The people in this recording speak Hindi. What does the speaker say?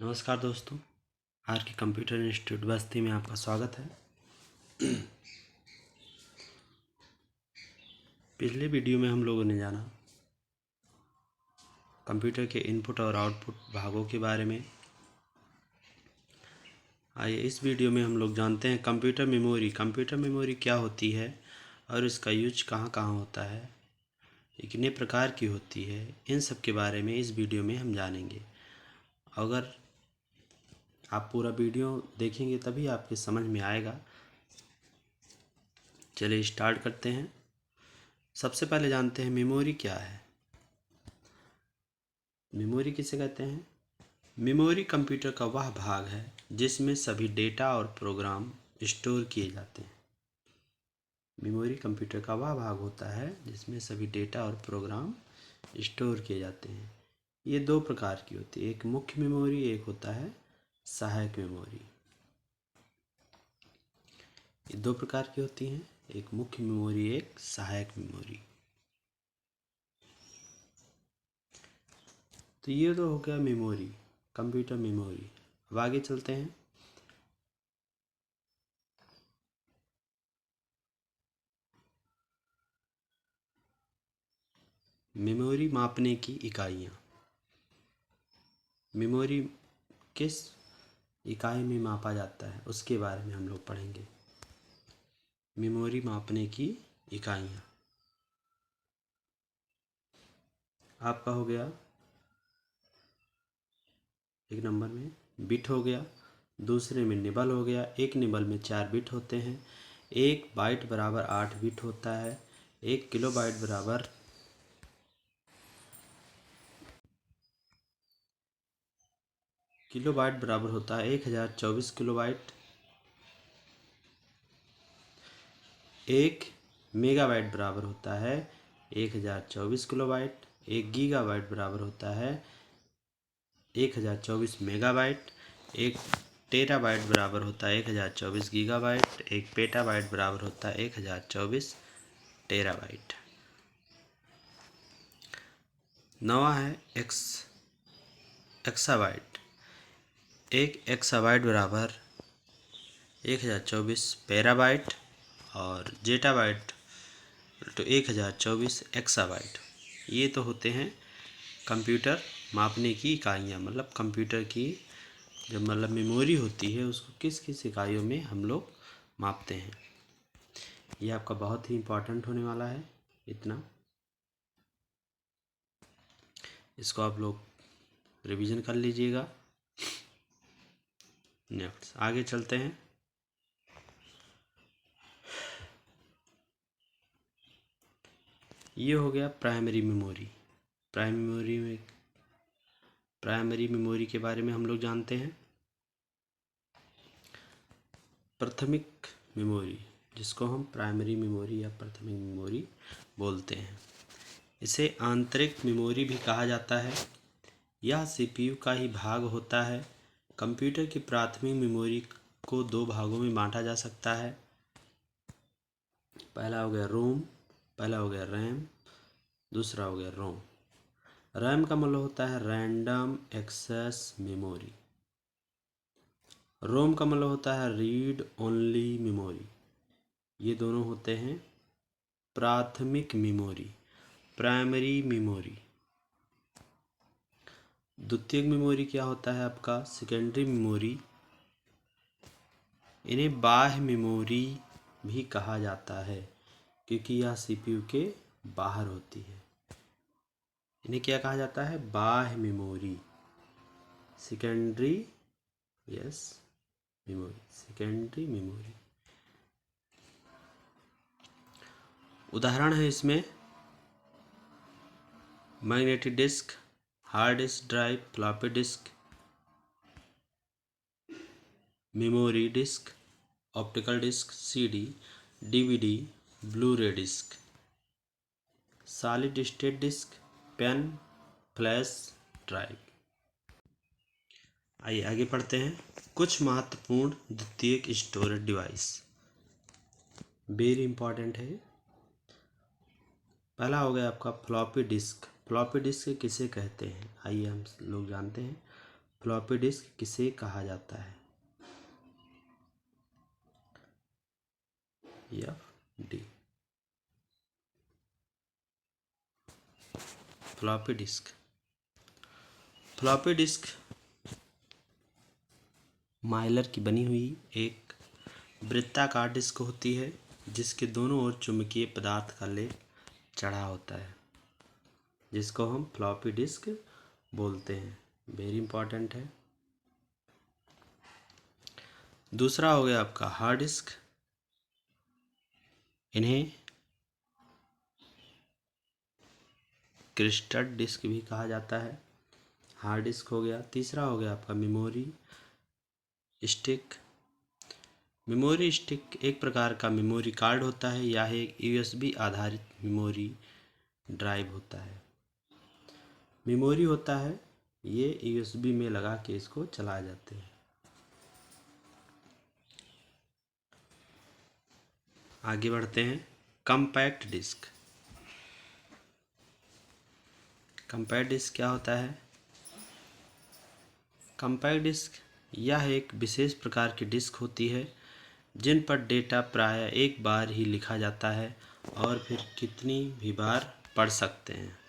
नमस्कार दोस्तों, आर के कंप्यूटर इंस्टीट्यूट बस्ती में आपका स्वागत है। पिछले वीडियो में हम लोगों ने जाना कंप्यूटर के इनपुट और आउटपुट भागों के बारे में। आइए इस वीडियो में हम लोग जानते हैं कंप्यूटर मेमोरी। कंप्यूटर मेमोरी क्या होती है और इसका यूज कहाँ कहाँ होता है, ये कितने प्रकार की होती है, इन सब के बारे में इस वीडियो में हम जानेंगे। अगर आप पूरा वीडियो देखेंगे तभी आपके समझ में आएगा। चलिए स्टार्ट करते हैं। सबसे पहले जानते हैं मेमोरी क्या है। मेमोरी किसे कहते हैं? मेमोरी कंप्यूटर का वह भाग है जिसमें सभी डेटा और प्रोग्राम स्टोर किए जाते हैं। मेमोरी कंप्यूटर का वह भाग होता है जिसमें सभी डेटा और प्रोग्राम स्टोर किए जाते हैं। ये दो प्रकार की होती है, एक मुख्य मेमोरी, एक होता है सहायक मेमोरी। ये दो प्रकार की होती हैं, एक मुख्य मेमोरी, एक सहायक मेमोरी। तो ये तो हो गया मेमोरी, कंप्यूटर मेमोरी। अब आगे चलते हैं। मेमोरी मापने की इकाइयाँ। मेमोरी किस इकाई में मापा जाता है उसके बारे में हम लोग पढ़ेंगे। मेमोरी मापने की इकाइयाँ आपका हो गया, एक नंबर में बिट हो गया, दूसरे में निबल हो गया। एक निबल में 4 बिट होते हैं। एक बाइट बराबर 8 बिट होता है। एक किलोबाइट बराबर होता है 1024 किलोबाइट। एक मेगाबाइट बराबर होता है 1024 किलोबाइट। एक गीगाबाइट बराबर होता है 1024 मेगाबाइट। एक टेराबाइट बराबर होता है 1024 गीगाबाइट। एक पेटाबाइट बराबर होता है 1024 टेराबाइट। नवा है एक्साबाइट। एक एक्साबाइट बराबर 1024 पेराबाइट और जेटाबाइट तो 1024 एक्साबाइट। ये तो होते हैं कंप्यूटर मापने की इकाइयाँ, मतलब कंप्यूटर की जो मतलब मेमोरी होती है उसको किस किस इकाइयों में हम लोग मापते हैं। ये आपका बहुत ही इम्पोर्टेंट होने वाला है। इतना इसको आप लोग रिवीजन कर लीजिएगा। नेक्स्ट आगे चलते हैं। ये हो गया प्राइमरी मेमोरी। प्राइमरी मेमोरी के बारे में हम लोग जानते हैं। प्राथमिक मेमोरी, जिसको हम प्राइमरी मेमोरी या प्राथमिक मेमोरी बोलते हैं, इसे आंतरिक मेमोरी भी कहा जाता है। यह सीपीयू का ही भाग होता है। कंप्यूटर की प्राथमिक मेमोरी को दो भागों में बांटा जा सकता है। पहला हो गया रैम, दूसरा हो गया रोम। रैम का मतलब होता है रैंडम एक्सेस मेमोरी। रोम का मतलब होता है रीड ओनली मेमोरी। ये दोनों होते हैं प्राथमिक मेमोरी, प्राइमरी मेमोरी। द्वितीयक मेमोरी क्या होता है आपका सेकेंडरी मेमोरी। इन्हें बाह्य मेमोरी भी कहा जाता है क्योंकि यह सीपीयू के बाहर होती है। इन्हें क्या कहा जाता है? बाह्य memory, secondary memory, secondary memory. उदाहरण है इसमें magnetic disk, hard disk drive, floppy disk, memory disk, optical disk, CD, DVD, Blu-ray disk, solid state disk, pen, flash drive. आइए आगे पढ़ते हैं। कुछ महत्वपूर्ण द्वितीयक स्टोरेज डिवाइस, वेरी इंपॉर्टेंट है। पहला हो गया आपका फ्लॉपी डिस्क। फ्लॉपी डिस्क किसे कहते हैं आइए हम लोग जानते हैं। फ्लॉपी डिस्क किसे कहा जाता है? F D. Floppy disk. Floppy disk Mylar की बनी हुई एक वृत्ताकार डिस्क होती है जिसके दोनों ओर चुंबकीय पदार्थ का लेप चढ़ा होता है, जिसको हम फ्लॉपी डिस्क बोलते हैं। वेरी इंपॉर्टेंट है। दूसरा हो गया आपका हार्ड डिस्क। इन्हें क्रिस्टल डिस्क भी कहा जाता है। हार्ड डिस्क हो गया। तीसरा हो गया आपका मेमोरी स्टिक। मेमोरी स्टिक एक प्रकार का मेमोरी कार्ड होता है या एक यूएसबी आधारित मेमोरी ड्राइव होता है। मेमोरी होता है, ये यूएसबी में लगा के इसको चलाए जाते हैं। आगे बढ़ते हैं। Compact disc. कम्पैक्ट डिस्क क्या होता है? कम्पैक्ट डिस्क यह एक विशेष प्रकार की डिस्क होती है जिन पर डेटा प्रायः एक बार ही लिखा जाता है और फिर कितनी भी बार पढ़ सकते हैं।